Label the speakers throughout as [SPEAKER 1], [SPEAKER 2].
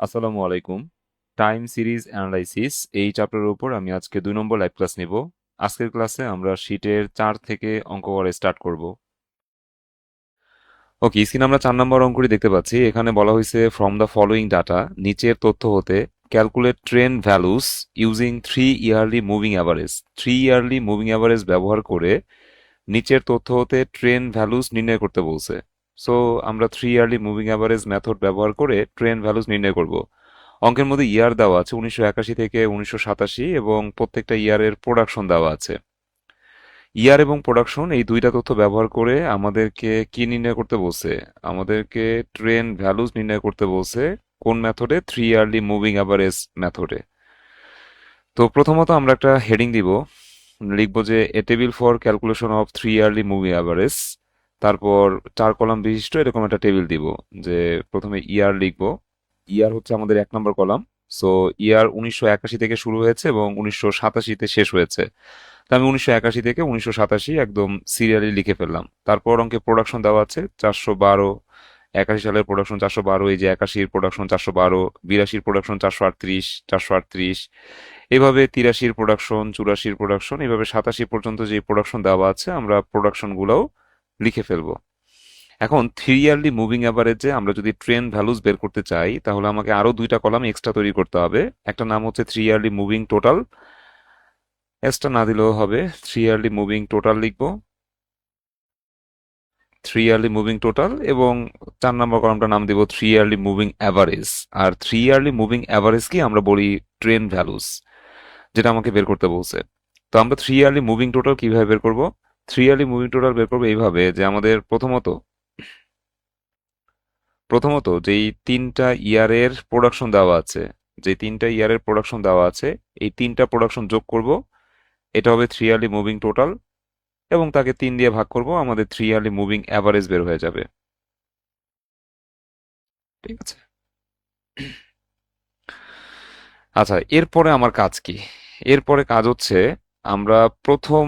[SPEAKER 1] আসসালামু আলাইকুম। Time series analysis এই চ্যাপ্টারের উপর আমি আজকে 2 নম্বর লাইভ ক্লাস নিব। আজকের ক্লাসে আমরা শীটের 4 থেকে অঙ্ক করে স্টার্ট করব। ওকে, স্ক্রিনে আমরা 4 নম্বর অঙ্কটি দেখতে পাচ্ছি। এখানে বলা হয়েছে ফ্রম দ্য ফলোইং ডাটা, নিচের তথ্য হতে calculate trend values using 3 yearly moving average. 3 yearly moving average ব্যবহার করে নিচের তথ্য হতে ট্রেন্ড ভ্যালুস নির্ণয় করতে বলছে। সো আমরা 3 ইয়ারলি মুভিং অ্যাভারেজ মেথড ব্যবহার করে ট্রেন্ড ভ্যালুস নির্ণয় করব। অঙ্কের মধ্যে ইয়ার দেওয়া আছে 1981 থেকে 1987 এবং প্রত্যেকটা ইয়ারের প্রোডাকশন দেওয়া আছে। ইয়ার এবং প্রোডাকশন এই দুইটা তথ্য ব্যবহার করে আমাদেরকে কি নির্ণয় করতে বলছে? আমাদেরকে ট্রেন্ড ভ্যালুস নির্ণয় করতে বলছে। কোন মেথডে? 3 ইয়ারলি মুভিং অ্যাভারেজ মেথডে। তো প্রথমত আমরা একটা হেডিং দিব, লিখবো যে a table for calculation of 3 yearly moving average. তারপর 4 কলাম বিশিষ্ট এরকম একটা টেবিল দিব, যে প্রথমে ইয়ার লিখবো। ইয়ার হচ্ছে আমাদের 1 নম্বর কলাম। সো ইয়ার 1981 থেকে শুরু হয়েছে এবং 1987-তে শেষ হয়েছে। তো আমি 1981 থেকে 1987 একদম সিরিয়ালি লিখে ফেললাম। তারপর অঙ্কে প্রোডাকশন দেওয়া আছে 412। 81 সালের প্রোডাকশন 412, এই যে 81-র প্রোডাকশন 412, 82-র প্রোডাকশন 438, 438, এভাবে 83-র প্রোডাকশন, 84-র প্রোডাকশন, এভাবে 87 পর্যন্ত যে প্রোডাকশন দেওয়া আছে আমরা প্রোডাকশন গুলাও লিখে ফেলবো। এখন 3 ইয়ারলি মুভিং অ্যাভারেজে আমরা যদি ট্রেন্ড ভ্যালুস বের করতে চাই, তাহলে আমাকে আরো 2টা কলাম এক্সট্রা তৈরি করতে হবে। একটা নাম হচ্ছে 3 ইয়ারলি মুভিং টোটাল, এক্সট্রা না দিলেও হবে। 3 ইয়ারলি মুভিং টোটাল লিখবো, 3 ইয়ারলি মুভিং টোটাল, এবং 4 নম্বর কলামটার নাম দিব 3 ইয়ারলি মুভিং অ্যাভারেজ। আর 3 ইয়ারলি মুভিং অ্যাভারেজ কি আমরা বলি ট্রেন্ড ভ্যালুস, যেটা আমাকে বের করতে বলছে। তো আমরা 3 ইয়ারলি মুভিং টোটাল কিভাবে বের করব? 3 ইয়ারলি মুভিং টোটাল বের করবো এইভাবে, যে আমাদের প্রথমত যেই 3টা ইয়ারের প্রোডাকশন দেওয়া আছে, এই 3টা প্রোডাকশন যোগ করব, এটা হবে 3 ইয়ারলি মুভিং টোটাল, এবং তাকে 3 দিয়ে ভাগ করব, আমাদের 3 ইয়ারলি মুভিং অ্যাভারেজ বের হয়ে যাবে। ঠিক আছে। আচ্ছা, এরপরে আমার কাজ কি? এরপরে কাজ হচ্ছে আমরা প্রথম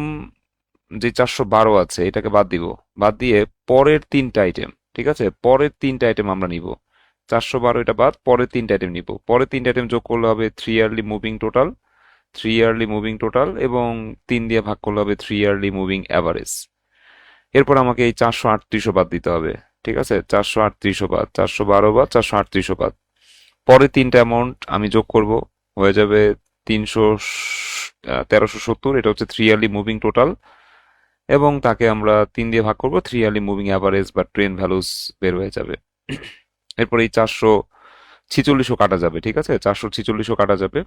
[SPEAKER 1] যে 412 আছে এটাকে বাদ দিব। বাদ দিয়ে পরের 3টা আইটেম, ঠিক আছে, পরের 3টা আইটেম আমরা নিব। 412 এটা বাদ, পরের 3টা আইটেম নিব। পরের 3টা আইটেম যোগ করলে হবে 3 ইয়ারলি মুভিং টোটাল, এবং 3 দিয়ে ভাগ করলে হবে 3 ইয়ারলি মুভিং অ্যাভারেজ। এরপর আমাকে এই 438ও বাদ দিতে হবে। ঠিক আছে, 438ও বাদ, 412 বাদ, 438ও বাদ। পরের 3টা অ্যামাউন্ট আমি যোগ করব, হয়ে যাবে 1370। এটা হচ্ছে 3 ইয়ারলি মুভিং টোটাল, এবং তাকে আমরা 3 দিয়ে ভাগ করব, 3 ইয়ারলি মুভিং অ্যাভারেজ বা ট্রেন্ড ভ্যালুস বের হয়ে যাবে। এরপর এই 446ও কাটা যাবে। ঠিক আছে, 446ও কাটা যাবে।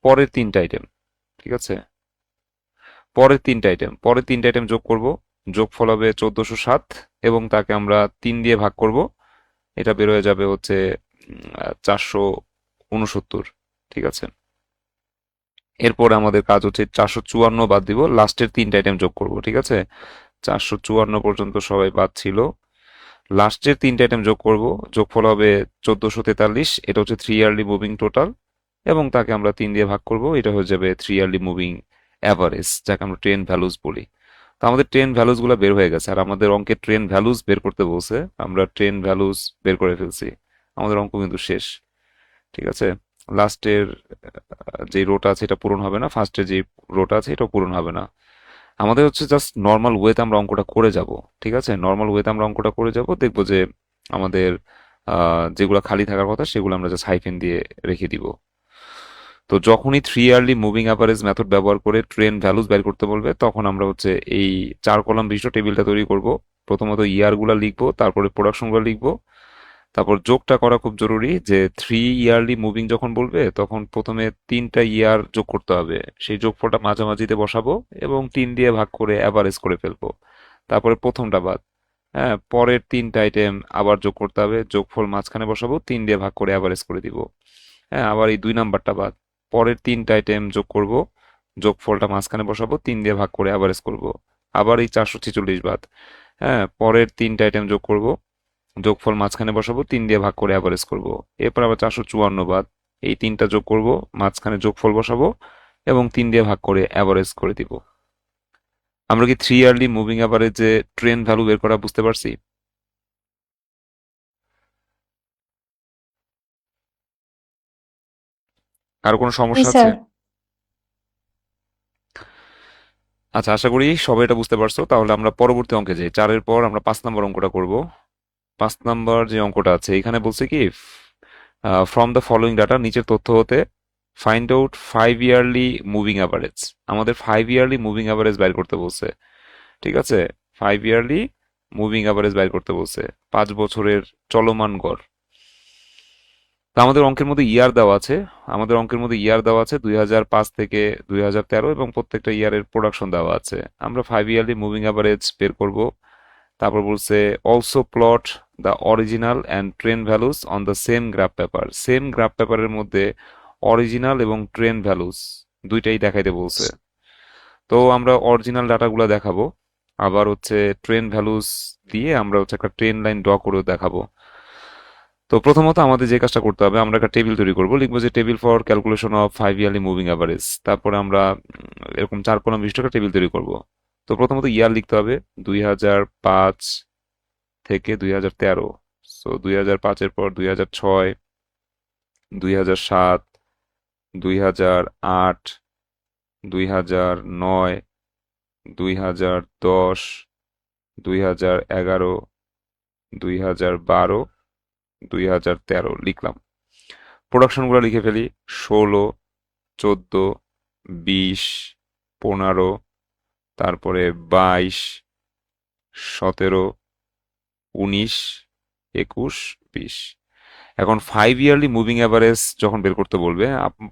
[SPEAKER 1] পরের 3টা আইটেম, ঠিক আছে, পরের তিনটা আইটেম যোগ করব, যোগফল হবে 1407, এবং তাকে আমরা 3 দিয়ে ভাগ করব, এটা বের হয়ে যাবে হচ্ছে 469। ঠিক আছে। এরপর আমাদের কাজ হচ্ছে 454 বাদ দিব, লাস্টের 3টা আইটেম যোগ করব। ঠিক আছে, 454 পর্যন্ত সবাই বাদ ছিল, লাস্টের 3টা আইটেম যোগ করব, যোগফল হবে 1443। এটা হচ্ছে 3 ইয়ারলি মুভিং টোটাল, এবং তাকে আমরা 3 দিয়ে ভাগ করব, এটা হয়ে যাবে 3 ইয়ারলি মুভিং অ্যাভারেজ, যাকে আমরা ট্রেন্ড ভ্যালুস বলি। তো আমাদের ট্রেন্ড ভ্যালুস গুলো বের হয়ে গেছে, আর আমাদের অঙ্কে ট্রেন্ড ভ্যালুস বের করতে বলছে। আমরা ট্রেন্ড ভ্যালুস বের করে ফেলছি, আমাদের অঙ্ক কিন্তু শেষ। ঠিক আছে, লাস্টের যে রোটা আছে এটা পূরণ হবে না, ফার্স্টের যে রোটা আছে এটাও পূরণ হবে না। আমাদের হচ্ছে জাস্ট নর্মাল ওয়েতে আমরা অঙ্কটা করে যাব। ঠিক আছে, নর্মাল ওয়েতে আমরা অঙ্কটা করে যাব, দেখবো যে আমাদের যেগুলো খালি থাকার কথা সেগুলো আমরা জাস্ট হাইফেন দিয়ে রেখে দিব। তো যখনই 3 ইয়ারলি মুভিং অ্যাভারেজ মেথড ব্যবহার করে ট্রেন্ড ভ্যালুস বের করতে বলবে, তখন আমরা হচ্ছে এই 4 কলাম বিশিষ্ট টেবিলটা তৈরি করব। প্রথমত ইয়ার গুলা লিখবো, তারপরে প্রোডাকশন গুলো লিখবো, তারপর যোগটা করা খুব জরুরি, যে 3 ইয়ারলি মুভিং যখন বলবে তখন প্রথমে 3টা ইয়ার যোগ করতে হবে, সেই যোগফলটা মাঝামাঝিতে বসাবো এবং 3 দিয়ে ভাগ করে অ্যাভারেজ করে ফেলবো। তারপরে প্রথমটা বাদ। হ্যাঁ, পরের 3টা আইটেম আবার যোগ করতে হবে, যোগফল মাঝখানে বসাবো, 3 দিয়ে ভাগ করে অ্যাভারেজ করে দিব। হ্যাঁ, আবার এই 2 নাম্বারটা বাদ, পরের 3টা আইটেম যোগ করব, যোগফলটা মাঝখানে বসাবো, 3 দিয়ে ভাগ করে অ্যাভারেজ করব। আবার এই 446 বাদ। হ্যাঁ, পরের 3টা আইটেম যোগ করব, যোগফল মাঝখানে বসাবো, 3 দিয়ে ভাগ করে অ্যাভারেজ করব। এরপর আবার 454 বাদ, এই 3টা যোগ করব, মাঝখানে যোগফল বসাবো, এবং 3 দিয়ে ভাগ করে অ্যাভারেজ করে দিব। আমরা কি 3 ইয়ারলি মুভিং অ্যাভারেজে ট্রেন্ড ভ্যালু বের করা বুঝতে পারছি? আরো কোনো
[SPEAKER 2] জি
[SPEAKER 1] সমস্যা আছে?
[SPEAKER 2] স্যার।
[SPEAKER 1] আচ্ছা, আশা করি সবাই এটা বুঝতে পারছো। তাহলে আমরা পরবর্তী অঙ্কে যাই। 4-এর পর আমরা 5 নম্বর অঙ্কটা করব। 5 নম্বর যে অঙ্কটা আছে এখানে বলছে কি, ফ্রম দ্য ফলোইং ডাটা, নিচের তথ্য হতে find out 5 yearly moving average. আমাদের 5 ইয়ারলি মুভিং অ্যাভারেজ বের করতে বলছে। ঠিক আছে, 5 ইয়ারলি মুভিং অ্যাভারেজ বের করতে বলছে, 5 বছরের চলমান গড়। তা আমাদের অঙ্কের মধ্যে ইয়ার দেওয়া আছে। আমাদের অঙ্কের মধ্যে ইয়ার দেওয়া আছে 2005 থেকে 2013, এবং প্রত্যেকটা ইয়ারের প্রোডাকশন দেওয়া আছে। আমরা 5 ইয়ারলি মুভিং অ্যাভারেজ বের করব। তারপর বলছে also plot the original and trend values on the same graph paper. Same graph পেপারের মধ্যে অরিজিনাল এবং ট্রেন্ড ভ্যালুস দুইটাই দেখাইতে বলছে। তো আমরা অরিজিনাল ডাটাগুলো দেখাবো, আবার হচ্ছে ট্রেন্ড ভ্যালুস দিয়ে আমরা হচ্ছে একটা ট্রেন লাইন ড্র করেও দেখাবো। তো প্রথমত আমাদের যে কাজটা করতে হবে, আমরা একটা টেবিল তৈরি করব, লিখবো যে table for calculation of 5 yearly moving average. তারপরে আমরা এরকম 4 কলাম বিশিষ্ট একটা টেবিল তৈরি করব। তো প্রথমত ইয়ার লিখতে হবে, 2005 থেকে 2013। সো 2005-এর পর 2006, 2007, 2008, 2009, 2010, 2011, 2012, 2013 লিখলাম। প্রোডাকশনগুলো লিখে ফেলি, 16, 14, 20, 15, তারপরে 22, 17, 19, 21, 20। এখন 5 ইয়ারলি মুভিং অ্যাভারেজ যখন বের করতে বলবে,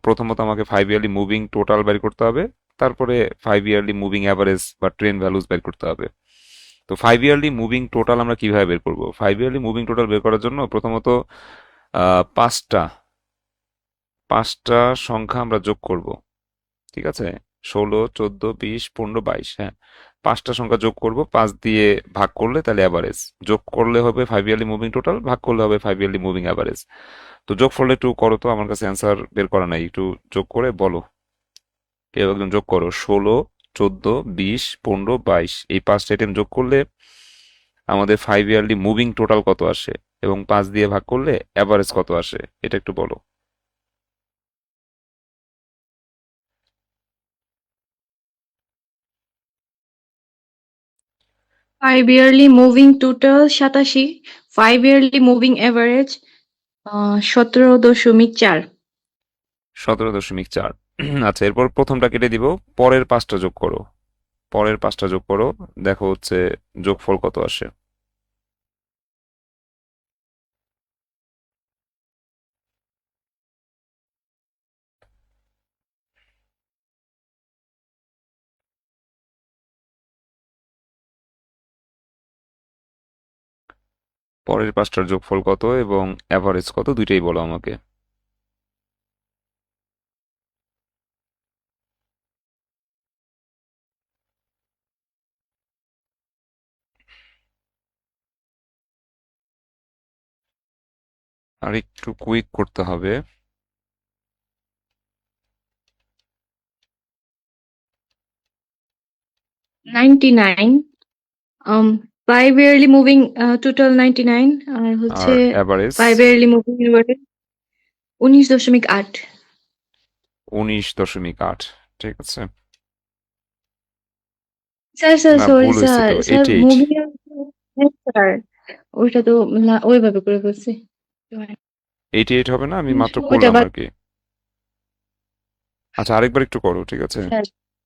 [SPEAKER 1] প্রথমত আমাকে 5 ইয়ারলি মুভিং টোটাল বের করতে হবে, তারপরে 5 ইয়ারলি মুভিং অ্যাভারেজ বা ট্রেন ভ্যালুস বের করতে হবে। তো 5 ইয়ারলি মুভিং টোটাল আমরা কিভাবে বের করব? 5 ইয়ারলি মুভিং টোটাল বের করার জন্য প্রথমত পাঁচটা পাঁচটা সংখ্যা আমরা যোগ করব। ঠিক আছে, 16, 14, 20, 15, 22, হ্যাঁ, 5টা সংখ্যা যোগ করব, 5 দিয়ে ভাগ করলে তাহলে অ্যাভারেজ। যোগ করলে হবে 5 ইয়ারলি মুভিং টোটাল, ভাগ করলে হবে 5 ইয়ারলি মুভিং অ্যাভারেজ। তো যোগ ফলে একটু করো তো, আমার কাছে অ্যান্সার বের করা নাই, একটু যোগ করে বলো। কেউ একজন যোগ করো, 16, 14, 20, 15, 22, এই 5টা আইটেম যোগ করলে আমাদের 5 ইয়ারলি মুভিং টোটাল কত আসে, এবং 5 দিয়ে ভাগ করলে অ্যাভারেজ কত আসে, এটা একটু বলো।
[SPEAKER 2] 5 yearly moving total 87, 5 yearly moving average 17.4।
[SPEAKER 1] 17.4। আচ্ছা, এরপর প্রথমটা কেটে দিব, পরের 5টা যোগ করো। পরের 5টা যোগ করো, দেখো হচ্ছে যোগফল কত আসে। পরের 5টার যোগফল কত এবং অ্যাভারেজ কত, দুইটাই বলো আমাকে। আর একটু কুইক করতে হবে।
[SPEAKER 2] 99। um 5 ইয়ারলি মুভিং টোটাল 99, আর
[SPEAKER 1] আর
[SPEAKER 2] হচ্ছে
[SPEAKER 1] অ্যাভারেজ
[SPEAKER 2] 5 ইয়ারলি মুভিং এভারেজ 19.8।
[SPEAKER 1] 19.8। ঠিক আছে।
[SPEAKER 2] স্যার স্যার
[SPEAKER 1] না,
[SPEAKER 2] সরি
[SPEAKER 1] ভুল হয়েছে
[SPEAKER 2] স্যার,
[SPEAKER 1] তো,
[SPEAKER 2] স্যার
[SPEAKER 1] 88।
[SPEAKER 2] মুভিং স্যার, ওইটা তো না, ওইভাবে করে ফেলছি।
[SPEAKER 1] 88 হবে না, আমি মাত্র
[SPEAKER 2] ওইটা
[SPEAKER 1] করলাম
[SPEAKER 2] বাদ।
[SPEAKER 1] আর কি। আচ্ছা, আরেকবার একটু করো, ঠিক আছে।
[SPEAKER 2] স্যার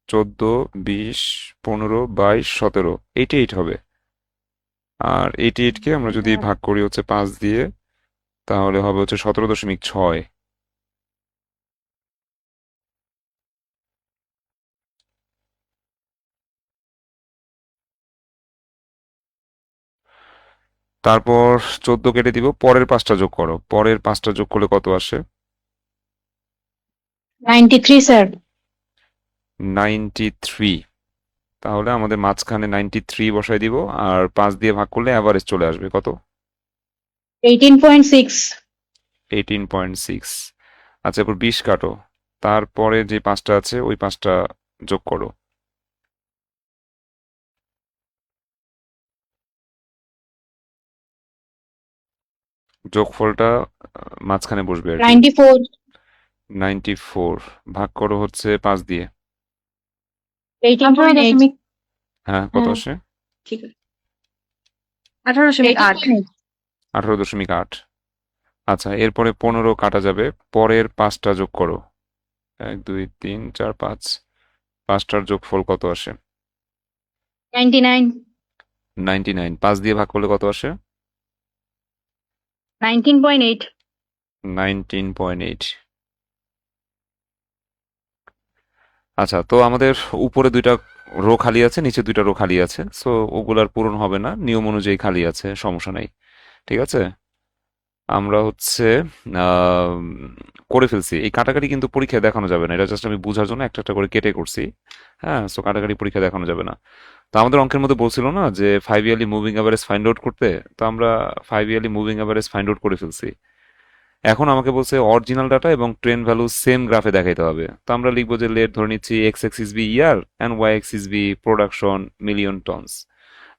[SPEAKER 1] 14, 20, 15, 22, 17, 88 হবে। আর 88কে আমরা যদি ভাগ করি হচ্ছে 5 দিয়ে, তাহলে হবে হচ্ছে 17.6। তারপর 14 কেটে দিব, পরের 5টা যোগ করো। পরের 5টা যোগ করলে কত আসে?
[SPEAKER 2] 93 স্যার।
[SPEAKER 1] 93। তাহলে আমাদের মাঝখানে 93 বসাই দিব, আর 5 দিয়ে ভাগ করলে অ্যাভারেজ চলে আসবে কত?
[SPEAKER 2] 18.6।
[SPEAKER 1] 18.6। আচ্ছা, এরপর 20 কাটো, তারপরে যে 5টা আছে ওই 5টা যোগ করো। যোগফলটা মাঝখানে বসবে আর কি।
[SPEAKER 2] 94।
[SPEAKER 1] 94 ভাগ করো হচ্ছে 5 দিয়ে।
[SPEAKER 2] 18.8।
[SPEAKER 1] হ্যাঁ, কত
[SPEAKER 2] হ্যাঁ,
[SPEAKER 1] আসে?
[SPEAKER 2] ঠিক আছে। 18.8।
[SPEAKER 1] 18.8। আচ্ছা, এরপরে 15 কাটা যাবে, পরের 5টা যোগ করো। 1 2 3 4 5, 5টার যোগফল কত আসে?
[SPEAKER 2] 99।
[SPEAKER 1] 99। 5 দিয়ে ভাগ করলে কত আসে?
[SPEAKER 2] 19.8।
[SPEAKER 1] 19.8। আচ্ছা, তো আমাদের উপরে 2টা রো খালি আছে, নিচে 2টা রো খালি আছে, সো ওগুলার পূরণ হবে না, নিয়ম অনুযায়ী খালি আছে, সমস্যা নাই। ঠিক আছে, আমরা হচ্ছে আহ, করে ফেলছি। এই কাটাকাটি কিন্তু পরীক্ষায় দেখানো যাবে না, এটা জাস্ট আমি বোঝার জন্য একটা একটা করে কেটে করছি। হ্যাঁ, সো কাটাকাটি পরীক্ষায় দেখানো যাবে না। তো আমাদের অঙ্কের মধ্যে বলছিল না যে 5 yearly moving average find out করতে, তো আমরা 5 yearly moving average find out করে ফেলছি। এখন আমাকে বলছে অরিজিনাল ডাটা এবং ট্রেন্ড ভ্যালু সেম গ্রাফে দেখাইতে হবে। তো আমরা লিখবো যে লেট ধরে নিচ্ছি x axis be year and y axis be production million tons.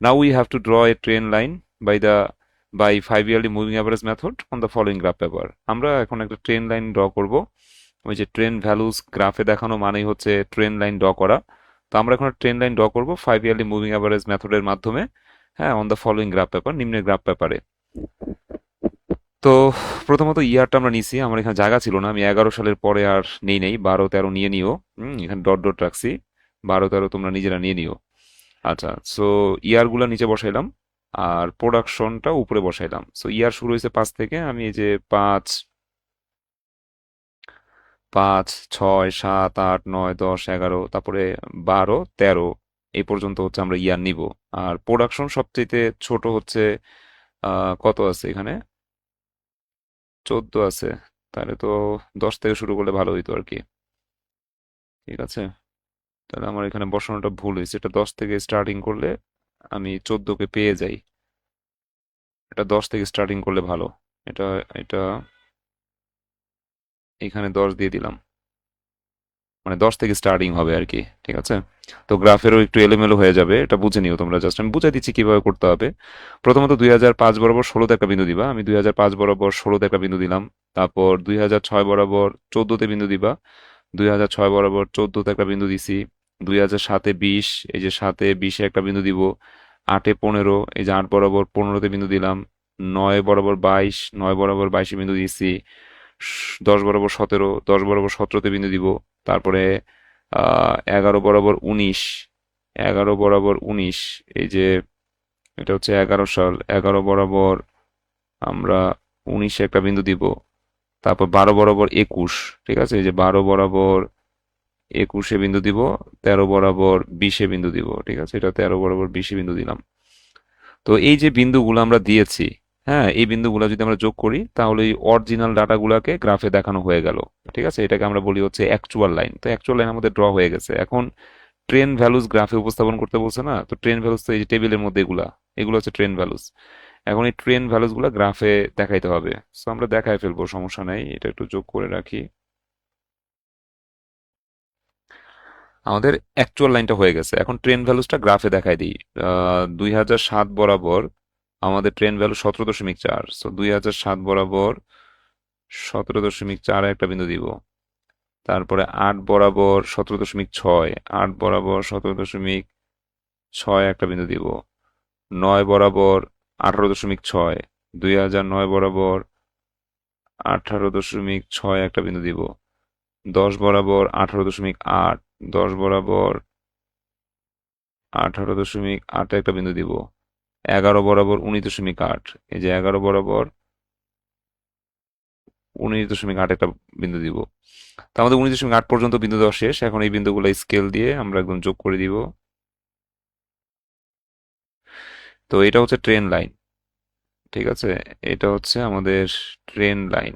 [SPEAKER 1] Now we have to draw a trend line by the by 5 yearly moving average method on the following graph paper. আমরা এখন একটা train line draw করব। ওই যে train values গ্রাফে দেখানো মানেই হচ্ছে ট্রেন লাইন ড্র করা। তো আমরা এখন ট্রেন লাইন ড্র করব 5 ইয়ারলি মুভিং অ্যাভারেজ মেথডের মাধ্যমে। হ্যাঁ, on the following graph paper, নিম্নের গ্রাফ পেপারে। তো প্রথমত ইয়ারটা আমরা নিছি, আমার এখানে জায়গা ছিল না, আমি 11 সালের পরে আর নেই 12 13 নিয়ে নিও। এখানে ডট ডট রাখছি, 12 13 তোমরা নিজেরা নিয়ে নিও। আচ্ছা, সো ইয়ারগুলা নিচে বসাইলাম আর প্রোডাকশনটা উপরে বসাইলাম। সো ইয়ার শুরু হয়েছে 5 থেকে, আমি এই যে 5 5 6 7 8 9 10 11 তারপরে 12 13 এই পর্যন্ত হচ্ছে আমরা ইয়ার নিব। আর প্রোডাকশন সবচেয়ে ছোট হচ্ছে কত আছে এখানে? 14 আছে। তাহলে তো 10 থেকে শুরু করলে ভালো হইতো আর কি। ঠিক আছে, তাহলে আমার এখানে বসানোটা ভুল হয়েছে, এটা 10 থেকে স্টার্টিং করলে আমি 14কে পেয়ে যাই। এটা 10 থেকে স্টার্টিং করলে ভালো। এটা এটা এখানে 10 দিয়ে দিলাম, মানে 10 থেকে স্টার্টিং হবে আর কি। ঠিক আছে, তো গ্রাফেরও একটু এলোমেলো হয়ে যাবে, এটা বুঝে নিও তোমরা, জাস্ট আমি বুঝাই দিচ্ছি কিভাবে করতে হবে। প্রথমত 2005 বরাবর 16তে একটা বিন্দু দিবা, আমি 2005 বরাবর 16তে একটা বিন্দু দিলাম। তারপর 2006 বরাবর 14তে বিন্দু দিবা, 2006 বরাবর 14তে একটা বিন্দু দিছি। 2007-এ 20, এই যে 7-এ 20-এ একটা বিন্দু দিব। 8-এ 15, এই যে 8 বরাবর 15তে বিন্দু দিলাম। 9 বরাবর 22, 9 বরাবর 22-এ বিন্দু দিছি। 10 বরাবর 17, 10 বরাবর 17তে বিন্দু দিব। তারপরে 11 বরাবর 19, 11 বরাবর 19, এই যে এটা হচ্ছে 11 সাল, 11 বরাবর আমরা 19-এ একটা বিন্দু দিব। তারপর 12 বরাবর 21, ঠিক আছে, এই যে 12 বরাবর 21-এ বিন্দু দিব। 13 বরাবর 20-এ বিন্দু দিব। ঠিক আছে, এটা 13 বরাবর 20-এ বিন্দু দিলাম। তো এই যে বিন্দুগুলো আমরা দিয়েছি, হ্যাঁ, এই বিন্দুগুলো যদি আমরা যোগ করি তাহলে এই অরিজিনাল ডাটাগুলোকে গ্রাফে দেখানো হয়ে গেল। ঠিক আছে, এটাকে আমরা বলি হচ্ছে অ্যাকচুয়াল লাইন। তো অ্যাকচুয়াল লাইন আমাদের ড্র হয়ে গেছে। এখন ট্রেন ভ্যালুস গ্রাফে উপস্থাপন করতে বলছে না, তো ট্রেন ভ্যালুস তো এই যে টেবিলের মধ্যে এগুলা, এগুলো হচ্ছে ট্রেন ভ্যালুস। এখন এই ট্রেন ভ্যালুস গুলা গ্রাফে দেখাইতে হবে। সো আমরা দেখাই ফেলবো, সমস্যা নাই, এটা একটু যোগ করে রাখি। আমাদের অ্যাকচুয়াল লাইনটা হয়ে গেছে, এখন ট্রেন ভ্যালুসটা গ্রাফে দেখাই দিই। 2007 বরাবর আমাদের ট্রেন ভ্যালু 17.4, সো 2007 বরাবর 17.4 একটা বিন্দু দিব। তারপরে 8 বরাবর 17.6, 8 বরাবর 17.6 একটা বিন্দু দিব। 9 বরাবর 18.6, 2009 বরাবর 18.6 একটা বিন্দু দিব। 10 বরাবর 18.8, 10 বরাবর 18.8 একটা বিন্দু দিব। 11 বরাবর 19.8, এই যে 11 বরাবর 19.8 একটা বিন্দু দিব। তো আমাদের 19.8 পর্যন্ত বিন্দু দেওয়া শেষ। এখন এই বিন্দুগুলো স্কেল দিয়ে আমরা একদম যোগ করে দিব। তো এটা হচ্ছে ট্রেন লাইন। ঠিক আছে, এটা হচ্ছে আমাদের ট্রেন লাইন।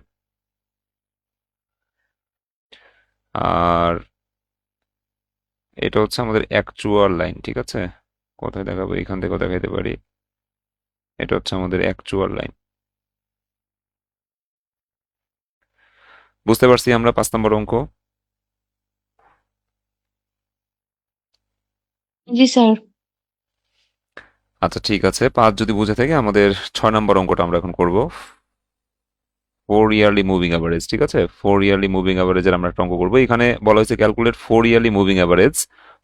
[SPEAKER 1] আর এটা হচ্ছে আমাদের অ্যাকচুয়াল লাইন। ঠিক আছে, কোথায় দেখাবো, এখান থেকেও দেখাইতে পারি। এটা হচ্ছে আমাদের অ্যাকচুয়াল লাইন। বুঝতে পারছি আমরা 5 নম্বর অঙ্ক।
[SPEAKER 2] জি স্যার।
[SPEAKER 1] আচ্ছা, ঠিক আছে, 5 যদি বুঝে থাকে, আমাদের 6 নম্বর অঙ্কটা আমরা এখন করব। 4 ইয়ারলি মুভিং অ্যাভারেজ, ঠিক আছে? 4 ইয়ারলি মুভিং অ্যাভারেজের আমরা একটা অঙ্ক করবো। এখানে বলা হয়েছে calculate 4 yearly moving average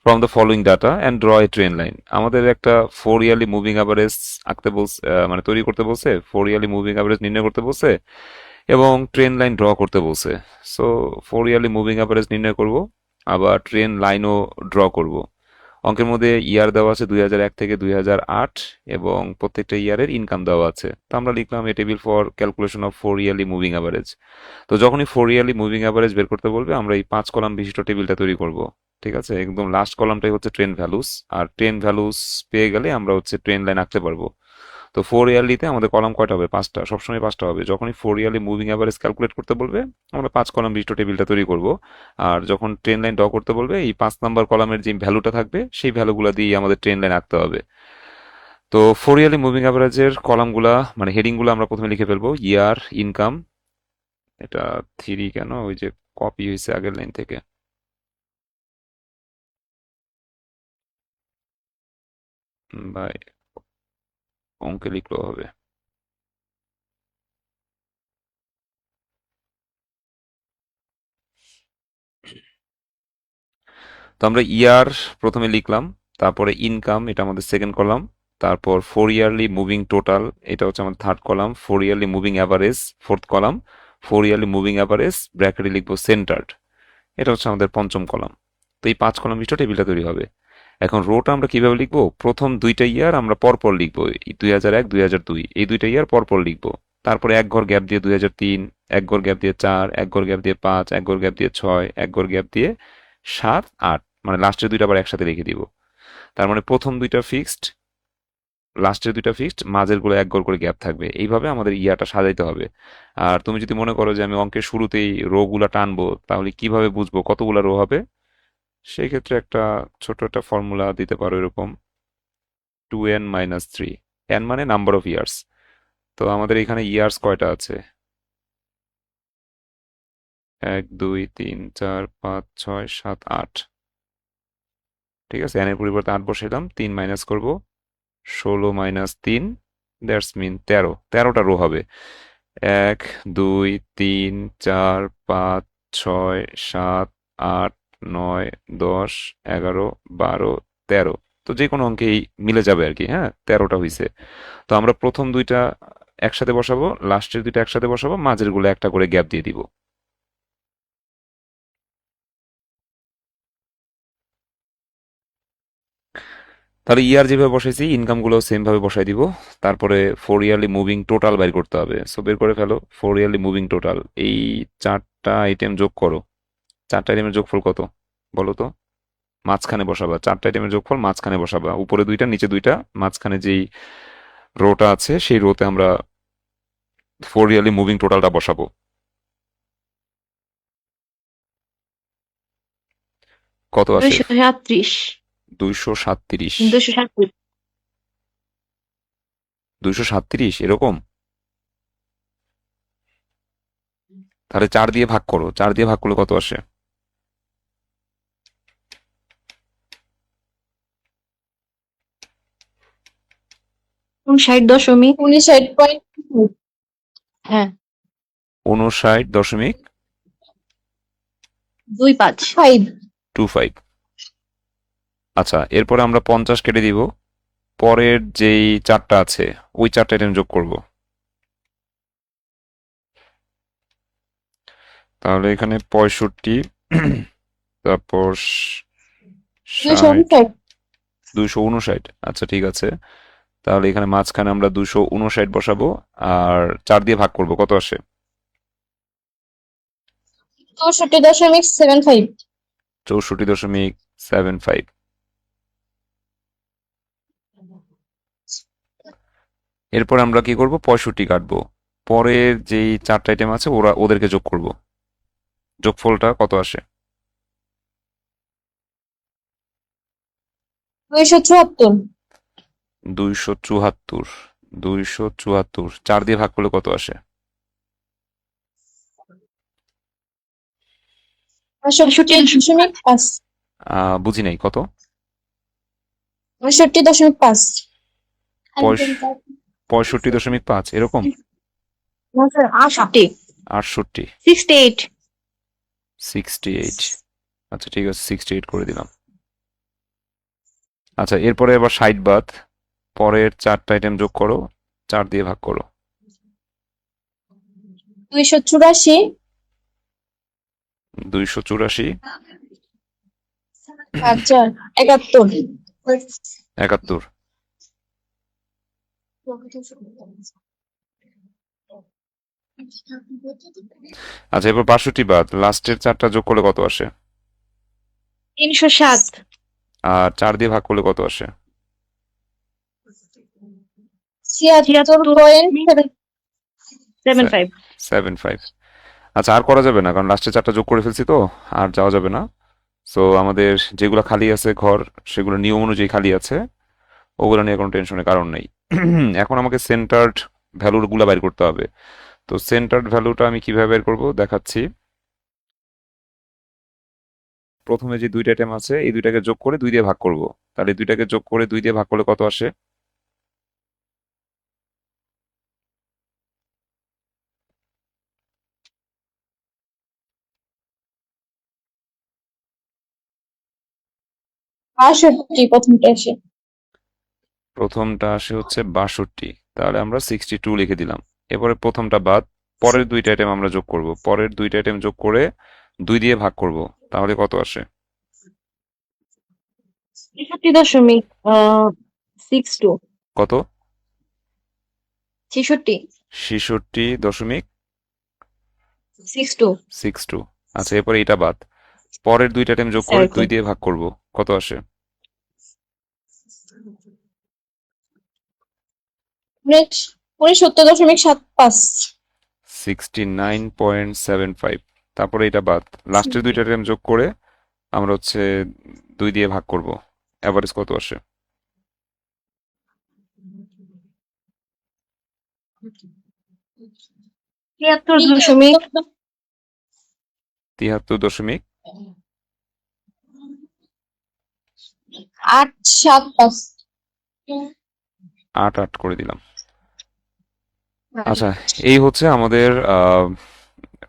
[SPEAKER 1] from the following data and draw a trend line. আমাদের একটা 4 ইয়ারলি মুভিং অ্যাভারেজ আঁকতে বলছে, মানে তৈরি করতে বলছে, 4 ইয়ারলি মুভিং অ্যাভারেজ নির্ণয় করতে বলছে এবং ট্রেন লাইন ড্র করতে বলছে। সো 4 ইয়ারলি মুভিং অ্যাভারেজ নির্ণয় করব, আবার ট্রেন লাইনও ড্র করব। অঙ্কের মধ্যে ইয়ার দেওয়া আছে 2001 থেকে 2008 এবং প্রত্যেকটা ইয়ারের ইনকাম দেওয়া আছে। তো আমরা লিখলাম a table for calculation of 4 yearly moving average. তো যখনই 4 ইয়ারলি মুভিং অ্যাভারেজ বের করতে বলবে আমরা এই 5 কলাম বিশিষ্ট টেবিলটা তৈরি করব, ঠিক আছে? একদম লাস্ট কলামটাই হচ্ছে ট্রেন ভ্যালুস, আর ট্রেন ভ্যালুস পেয়ে গেলে আমরা হচ্ছে ট্রেন লাইন আঁকতে পারবো। তো 4 ইয়ারলিতে আমাদের কলাম কয়টা হবে? 5টা, সবসময় 5টা হবে। যখনই 4 ইয়ারলি মুভিং অ্যাভারেজ ক্যালকুলেট করতে বলবে আমরা 5 কলাম বিশিষ্ট টেবিলটা তৈরি করব। আর যখন ট্রেন লাইন ড্র করতে বলবে এই 5 নাম্বার কলামের যে ভ্যালুটা থাকবে সেই ভ্যালুগুলো দিয়ে আমাদের ট্রেন লাইন আঁকতে হবে। তো 4 ইয়ারলি মুভিং অ্যাভারেজের কলামগুলা মানে হেডিংগুলো আমরা প্রথমে লিখে ফেলবো। ইয়ার, ইনকাম, এটা 3 কেন, ওই যে কপি হয়েছে আগের লাইন থেকে। ভাই অঙ্কে লিখলেও হবে। তো আমরা ইয়ার প্রথমে লিখলাম, তারপরে ইনকাম, এটা আমাদের সেকেন্ড কলাম, তারপর 4 ইয়ারলি মুভিং টোটাল, এটা হচ্ছে আমাদের third column, 4 yearly moving average fourth column, 4 yearly moving average ব্র্যাকেটে লিখবো সেন্টার্ড, এটা হচ্ছে আমাদের পঞ্চম কলাম। তো এই 5 কলাম বিশিষ্ট টেবিলটা তৈরি হবে। এখন রোটা আমরা কিভাবে লিখবো? প্রথম দুইটা ইয়ার আমরা পরপর লিখবো, 2001 2002 এই দুইটা ইয়ার পরপর লিখবো। তারপরে এক ঘর গ্যাপ দিয়ে 2003, এক ঘর গ্যাপ দিয়ে 4, এক ঘর গ্যাপ দিয়ে 5, এক ঘর গ্যাপ দিয়ে 6, এক ঘর গ্যাপ দিয়ে 7, 8, মানে লাস্টের দুইটা আবার একসাথে লিখে দিব। তার মানে প্রথম দুইটা ফিক্সড, লাস্টের দুইটা ফিক্সড, মাঝের গুলো এক ঘর করে গ্যাপ থাকবে। এইভাবে আমাদের ইয়াটা সাজাইতে হবে। আর তুমি যদি মনে করো যে আমি অঙ্কের শুরুতেই রো গুলা টানবো, তাহলে কিভাবে বুঝবো কতগুলা রো হবে? সেই ক্ষেত্রে একটা ছোট একটা ফর্মুলা দিতে পারো এরকম, 2n-3, n মানে নাম্বার অফ ইয়ার্স। তো আমাদের এখানে ইয়ার্স কয়টা আছে? 1 2 3 4 5 6 7 8, ঠিক আছে? n এর পরিবর্তে 8 বসাইলাম, 3 মাইনাস করব, 16 মাইনাস 3, দ্যাটস মিন 13টা রো হবে। 1 2 3 4 5 6 7 8 9 10 11 12 13, তো যে কোনো অঙ্কেই মিলে যাবে আর কি। হ্যাঁ, 13টা হইছে। তো আমরা প্রথম দুইটা একসাথে বসাবো, লাস্টের দুইটা একসাথে বসাবো, মাঝের গুলো একটা করে গ্যাপ দিয়ে দিব। তাহলে ইয়ার যেভাবে বসাইছি ইনকাম গুলো সেম ভাবে বসাই দিব। তারপরে 4 ইয়ারলি মুভিং টোটাল বের করতে হবে। সো বের করে ফেলো 4 ইয়ারলি মুভিং টোটাল। এই 4টা আইটেম যোগ করো। 4টা আইটেমের যোগফল কত বলো তো? মাঝখানে বসাবা, 4টা আইটেমের যোগফল মাঝখানে বসাবা, উপরে দুইটা নিচে দুইটা, মাঝখানে যেই রোটা আছে সেই রোতে আমরা 4 ইয়ারলি মুভিং টোটালটা বসাবো। কত আসে?
[SPEAKER 2] 237,
[SPEAKER 1] 237,
[SPEAKER 2] 237।
[SPEAKER 1] 237 এরকম। তাহলে 4 দিয়ে ভাগ করো, 4 দিয়ে ভাগ করলে কত আসে?
[SPEAKER 2] 59 দশমিক,
[SPEAKER 3] 59.5।
[SPEAKER 2] হ্যাঁ,
[SPEAKER 1] 59.25। আচ্ছা, এরপরে আমরা 50 কেটে দিব, পরের যেই 4টা আছে ওই 4টা আইটেম যোগ করব। তাহলে এখানে 65, তারপর 60, 259। আচ্ছা ঠিক আছে, তাহলে এখানে মাঝখানে আমরা 259 বসাবো আর 4 দিয়ে ভাগ করব, কত আসে?
[SPEAKER 3] 64.75।
[SPEAKER 1] 64.75। এরপর আমরা কি করব? 65 কাটবো, পরের যেই 4টা আইটেম আছে ওদেরকে যোগ করব। যোগফলটা কত আসে?
[SPEAKER 3] 274।
[SPEAKER 1] 274। 274 4 দিয়ে ভাগ করলে কত আসে?
[SPEAKER 3] 65.5।
[SPEAKER 1] বুঝি নাই, কত?
[SPEAKER 3] 65.5।
[SPEAKER 1] 65.5 এরকম।
[SPEAKER 2] 68।
[SPEAKER 1] 68,
[SPEAKER 2] 68,
[SPEAKER 1] 68। আচ্ছা ঠিক আছে, 68 করে দিলাম। আচ্ছা এরপরে এবার 60 বাদ, পরের 4টা আইটেম যোগ করো, 4 দিয়ে ভাগ করো।
[SPEAKER 3] 284,
[SPEAKER 1] 284,
[SPEAKER 3] 71,
[SPEAKER 1] 71। আচ্ছা এবার 62 বাদ, লাস্টের 4টা যোগ করলে কত আসে?
[SPEAKER 2] 307,
[SPEAKER 1] আর 4 দিয়ে ভাগ করলে কত আসে?
[SPEAKER 3] 76.75,
[SPEAKER 2] 75.
[SPEAKER 1] 75। আচ্ছা আর করা যাবে না, কারণ লাস্টের 4টা যোগ করে ফেলছি তো, আর যাওয়া যাবে না। সো আমাদের যেগুলো খালি আছে ঘর, সেগুলো নিয়ম অনুযায়ী খালি আছে, ওগুলো নিয়ে কোনো টেনশনের কারণ নেই। এখন আমাকে সেন্টার্ড ভ্যালুগুলো বাইর করতে হবে। তো সেন্টার্ড ভ্যালুটা আমি কিভাবে বের করব দেখাচ্ছি। প্রথমে যে দুইটা আইটেম আছে এই দুইটাকে যোগ করে 2 দিয়ে ভাগ করব। তাহলে এই দুইটাকে যোগ করে 2 দিয়ে ভাগ করলে কত আসে?
[SPEAKER 3] 62 প্রথমটা আসে।
[SPEAKER 1] প্রথমটা আসে হচ্ছে 62, তাহলে আমরা 62 লিখে দিলাম। এরপরে প্রথমটা বাদ, পরের দুইটা আইটেম আমরা যোগ করব, পরের দুইটা আইটেম যোগ করে 2 দিয়ে ভাগ করব, তাহলে কত আসে?
[SPEAKER 2] 63.62,
[SPEAKER 1] কত?
[SPEAKER 2] 66,
[SPEAKER 1] 66.62।
[SPEAKER 2] 62,
[SPEAKER 1] আচ্ছা এরপরে এটা বাদ, পরের দুইটা আইটেম যোগ করে 2
[SPEAKER 2] circle.
[SPEAKER 1] দিয়ে ভাগ করব, কত আসে?
[SPEAKER 3] 69.75,
[SPEAKER 1] 69.75। তারপরে এটা বাদ, লাস্টের দুইটা আইটেম যোগ করে আমরা হচ্ছে 2 দিয়ে ভাগ করব, এভারেজ কত আসে?
[SPEAKER 2] 73.875.
[SPEAKER 1] 73.88 করে দিলাম। আচ্ছা এই হচ্ছে আমাদের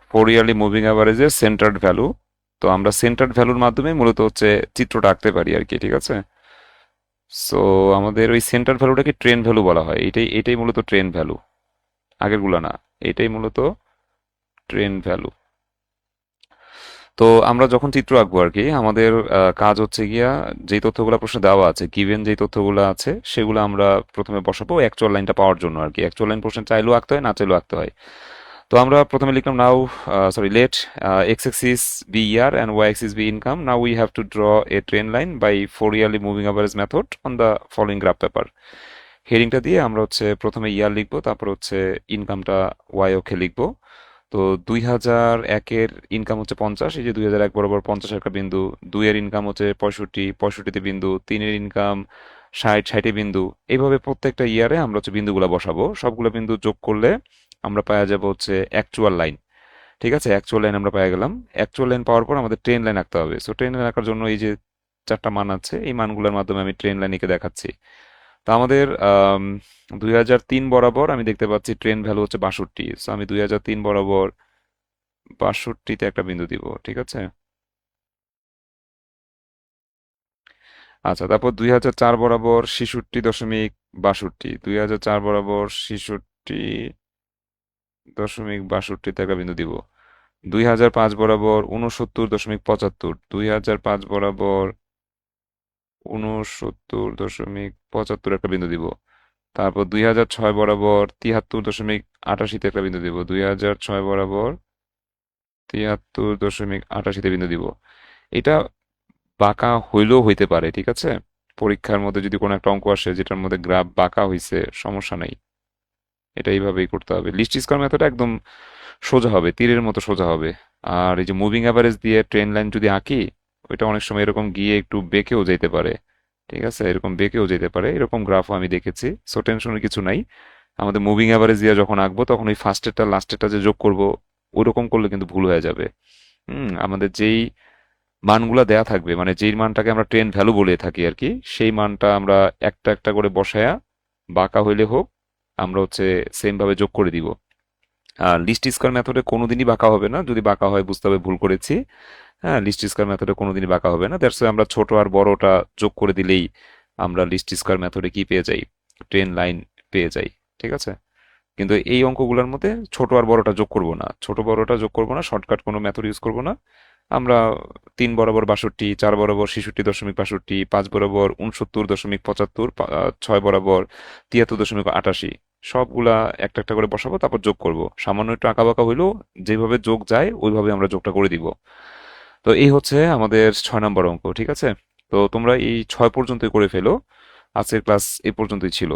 [SPEAKER 1] ফোর ইয়ারলি মুভিং অ্যাভারেজের সেন্টার্ড ভ্যালু। তো আমরা সেন্টার্ড ভ্যালুর মাধ্যমে মূলত হচ্ছে চিত্রটা আঁকতে পারি আর কি, ঠিক আছে? সো আমাদের ওই সেন্টার ভ্যালুটাকে ট্রেন ভ্যালু বলা হয়, এটাই এটাই মূলত ট্রেন ভ্যালু, আগেরগুলো না, এটাই মূলত ট্রেন ভ্যালু। তো আমরা যখন চিত্র আঁকবো আর কি, আমাদের কাজ হচ্ছে গিয়া যেই তথ্যগুলো প্রশ্নে দেওয়া আছে, গিভেন যেই তথ্যগুলো আছে সেগুলো আমরা প্রথমে বসাবো অ্যাকচুয়াল লাইনটা পাওয়ার জন্য আর কি। অ্যাকচুয়াল লাইন প্রশ্নে চাইলেও আঁকতে হয়, না চাইলেও আঁকতে হয়। তো আমরা প্রথমে লিখলাম now, sorry let X axis be year and Y axis be income, now we have to draw a trend line by four yearly moving average method on the following graph paper. হেডিংটা দিয়ে আমরা হচ্ছে প্রথমে ইয়ার লিখবো, তারপর হচ্ছে ইনকামটা Y অক্ষে লিখবো। তো 2001-এর ইনকাম হচ্ছে 50, এই যে 2001 বরাবর 50 একটা বিন্দু, 2-এর ইনকাম হচ্ছে 65, 65তে বিন্দু, 3-এর ইনকাম 60, 60-এ বিন্দু। এইভাবে প্রত্যেকটা ইয়ারে আমরা হচ্ছে বিন্দুগুলো বসাবো, সবগুলো বিন্দু যোগ করলে আমরা পাওয়া যাবো হচ্ছে অ্যাকচুয়াল লাইন। ঠিক আছে, অ্যাকচুয়াল লাইন আমরা পেয়ে গেলাম। অ্যাকচুয়াল লাইন পাওয়ার পর আমাদের ট্রেন লাইন আঁকতে হবে। সো ট্রেন লাইন আঁকার জন্য এই যে 4টা মান আছে, এই মানগুলোর মাধ্যমে আমি ট্রেন লাইন এঁকে দেখাচ্ছি। তো আমাদের 2003 বরাবর আমি দেখতে পাচ্ছি ট্রেন ভ্যালু হচ্ছে 62। সো আমি 2003 বরাবর 62তে একটা বিন্দু দিব, ঠিক আছে? আচ্ছা তারপর 2004 বরাবর 66.62, 2004 বরাবর 66.62তে একটা বিন্দু দিব। 2005 বরাবর 69.75, 2005 বরাবর 69.75 একটা বিন্দু দিব। তারপর 2006 বরাবর 73.88তে একটা বিন্দু দিব, 2006 বরাবর 73.88তে বিন্দু দিব। এটা বাঁকা হইলেও হইতে পারে, ঠিক আছে? পরীক্ষার মধ্যে যদি কোনো একটা অঙ্ক আসে যেটার মধ্যে গ্রাফ বাঁকা হইছে, সমস্যা নাই, এটা এইভাবেই করতে হবে। লিস্ট স্কোয়ার মেথড একদম সোজা হবে, তীরের মতো সোজা হবে। আর এই যে মুভিং অ্যাভারেজ দিয়ে ট্রেন লাইন যদি আঁকি, ওইটা অনেক সময় এরকম গিয়ে একটু বেঁকেও যেতে পারে, ঠিক আছে? এরকম বেঁকেও যেতে পারে, এরকম গ্রাফও আমি দেখেছি। সো টেনশনের কিছু নাই। আমাদের মুভিং অ্যাভারেজ দিয়ে যখন আঁকবো তখন ওই ফার্স্টেরটা লাস্টেরটা যে যোগ করব, ওরকম করলে কিন্তু ভুল হয়ে যাবে। আমাদের যেই মানগুলা দেয়া থাকবে, মানে যেই মানটাকে আমরা ট্রেন ভ্যালু বলে থাকি আর কি, সেই মানটা আমরা একটা একটা করে বসায়া, বাঁকা হইলে হোক, আমরা হচ্ছে সেম ভাবে যোগ করে দিব। লিস্ট স্কোয়ার মেথডে কোনোদিনই বাঁকা হবে না, যদি বাঁকা হয় বুঝতে হবে ভুল করেছি। হ্যাঁ, লিস্ট স্কোয়ার মেথডে কোনোদিনই বাঁকা হবে না, দ্যাটস আমরা ছোট আর বড়টা যোগ করে দিলেই আমরা লিস্ট স্কোয়ার মেথডে কি পেয়ে যাই, ট্রেন লাইন পেয়ে যাই। ঠিক আছে, কিন্তু এই অঙ্কগুলোর মধ্যে ছোট আর বড়টা যোগ করব না, ছোট বড়টা যোগ করব না, শর্টকাট কোনো মেথড ইউজ করব না। আমরা 3 বরাবর 62, 4 বরাবর 66.62, 5 বরাবর 69.75, 6 বরাবর 73.88, সবগুলা একটা একটা করে বসাবো, তারপর যোগ করব। সামান্য একটু আঁকা বাঁকা হইলেও যেভাবে যোগ যায় ওইভাবে আমরা যোগটা করে দিব। তো এই হচ্ছে আমাদের 6 নম্বর অঙ্ক। ঠিক আছে, তো তোমরা এই 6 পর্যন্তই করে ফেলো। আজকের ক্লাস এই পর্যন্তই ছিল।